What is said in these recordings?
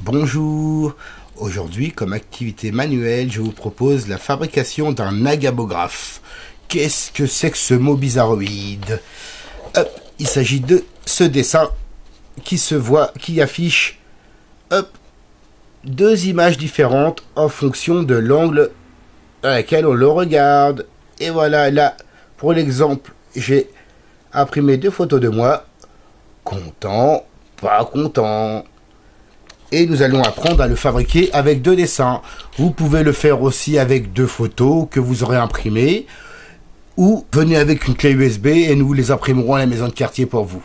Bonjour, aujourd'hui comme activité manuelle, je vous propose la fabrication d'un agabographe. Qu'est-ce que c'est que ce mot bizarroïde? Il s'agit de ce dessin qui affiche deux images différentes en fonction de l'angle à laquelle on le regarde. Et voilà, là, pour l'exemple, j'ai imprimé deux photos de moi, content, pas content. Et nous allons apprendre à le fabriquer avec deux dessins. Vous pouvez le faire aussi avec deux photos que vous aurez imprimées, ou venez avec une clé USB et nous les imprimerons à la maison de quartier pour vous.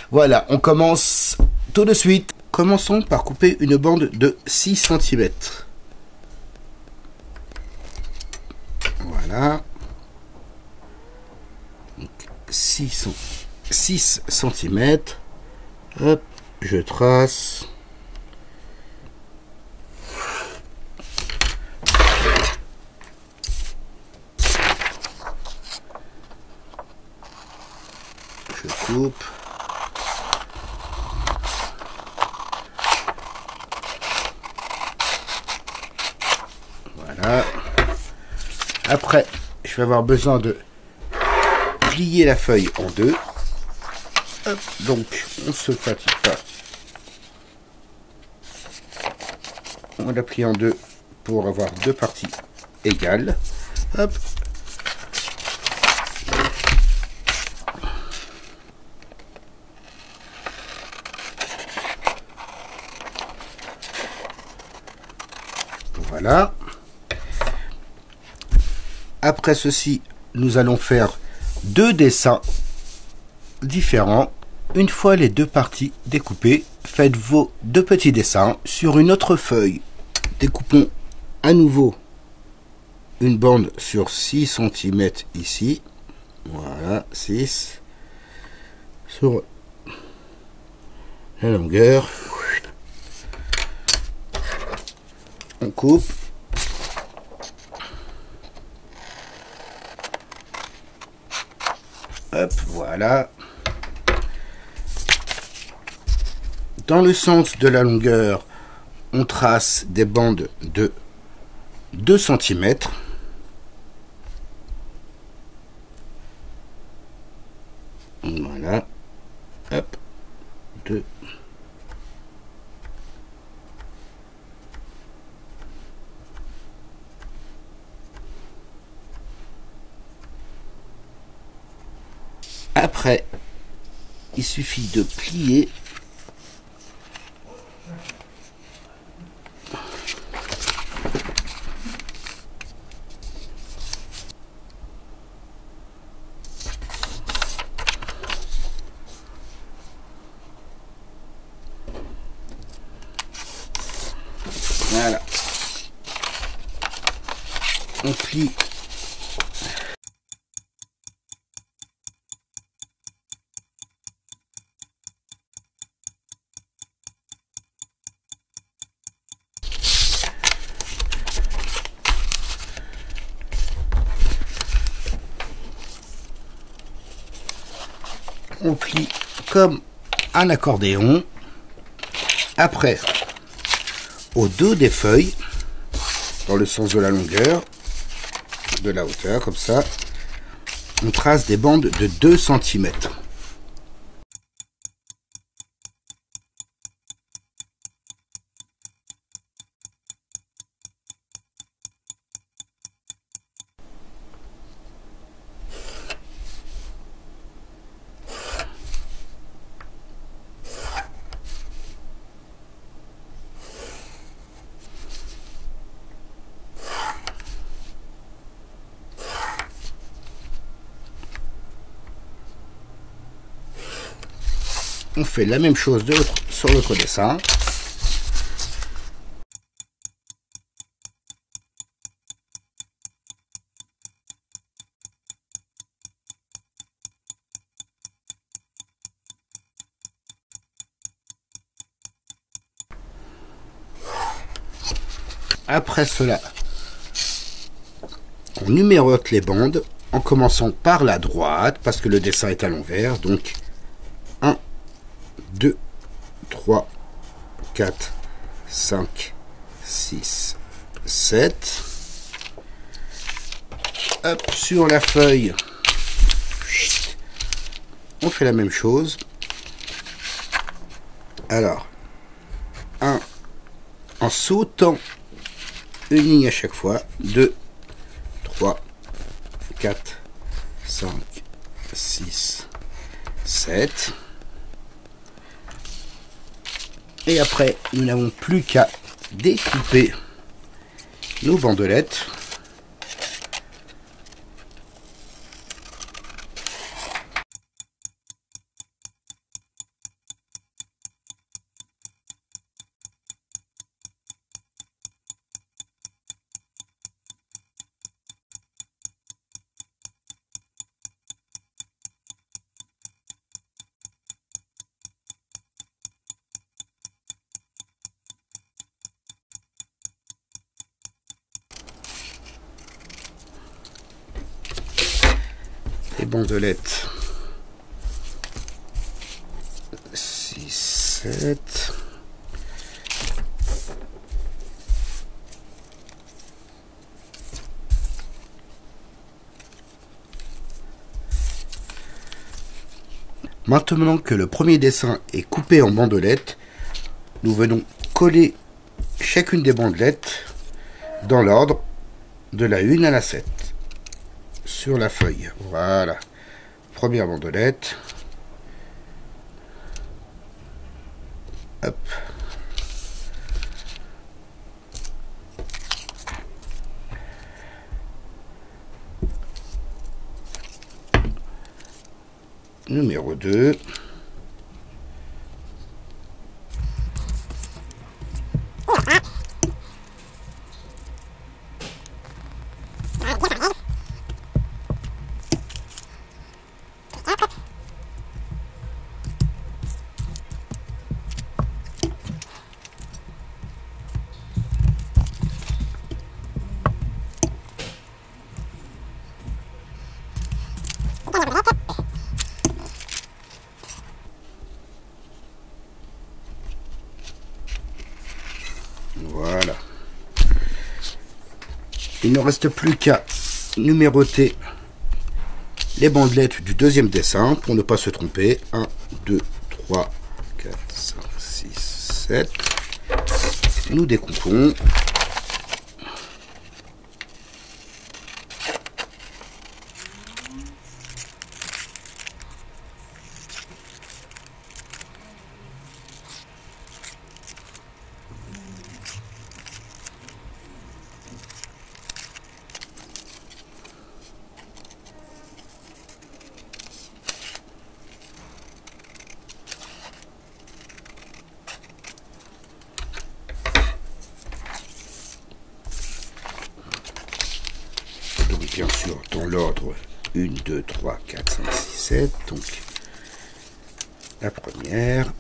Voilà, on commence tout de suite. Commençons par couper une bande de 6 cm. Voilà. 6 cm. Hop, je trace. Je coupe. Voilà. Après, je vais avoir besoin de plier la feuille en deux. Hop, donc, on se fatigue pas. On la plie en deux pour avoir deux parties égales. Hop. Voilà. Après ceci, nous allons faire deux dessins différents. Une fois les deux parties découpées, faites vos deux petits dessins sur une autre feuille. Découpons à nouveau une bande sur 6 cm ici. Voilà, 6. Sur la longueur. On coupe. Hop, voilà. Dans le sens de la longueur, on trace des bandes de 2 cm. Voilà. Hop. 2. Après, il suffit de plier voilà. On plie comme un accordéon. Après, au dos des feuilles, dans le sens de la longueur, de la hauteur, comme ça, on trace des bandes de 2 cm. On fait la même chose sur l'autre dessin. Après cela, on numérote les bandes en commençant par la droite parce que le dessin est à l'envers. Donc 1, 2, 3, 4, 5, 6, 7. Hop, sur la feuille, on fait la même chose. Alors, en sautant une ligne à chaque fois, 2, 3, 4, 5, 6, 7. Et après, nous n'avons plus qu'à découper nos bandelettes. Les bandelettes 6, 7. Maintenant que le premier dessin est coupé en bandelettes, nous venons coller chacune des bandelettes dans l'ordre de la 1 à la 7 sur la feuille. Voilà. Première bandelette. Hop. Numéro 2. Voilà. Il ne reste plus qu'à numéroter les bandelettes du deuxième dessin pour ne pas se tromper. 1, 2, 3, 4, 5, 6, 7. Nous découpons. Bien sûr, dans l'ordre 1, 2, 3, 4, 5, 6, 7. Donc, la première.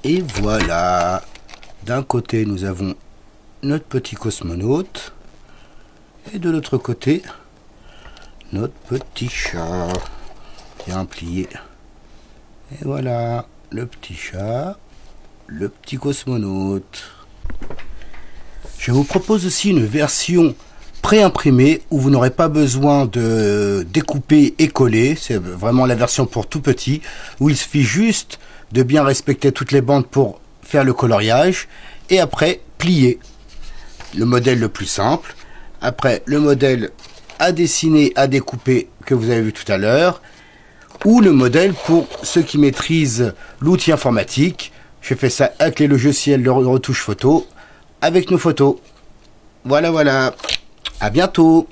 Et voilà. D'un côté, nous avons notre petit cosmonaute. Et de l'autre côté, notre petit chat. Bien plié. Et voilà, le petit chat, le petit cosmonaute. Je vous propose aussi une version pré-imprimée où vous n'aurez pas besoin de découper et coller. C'est vraiment la version pour tout petit, où il suffit juste de bien respecter toutes les bandes pour faire le coloriage. Et après, plier. Le modèle le plus simple. Après, le modèle à dessiner, à découper que vous avez vu tout à l'heure. Ou le modèle pour ceux qui maîtrisent l'outil informatique. Je fais ça avec les logiciels de retouche photo, avec nos photos. Voilà, voilà. À bientôt.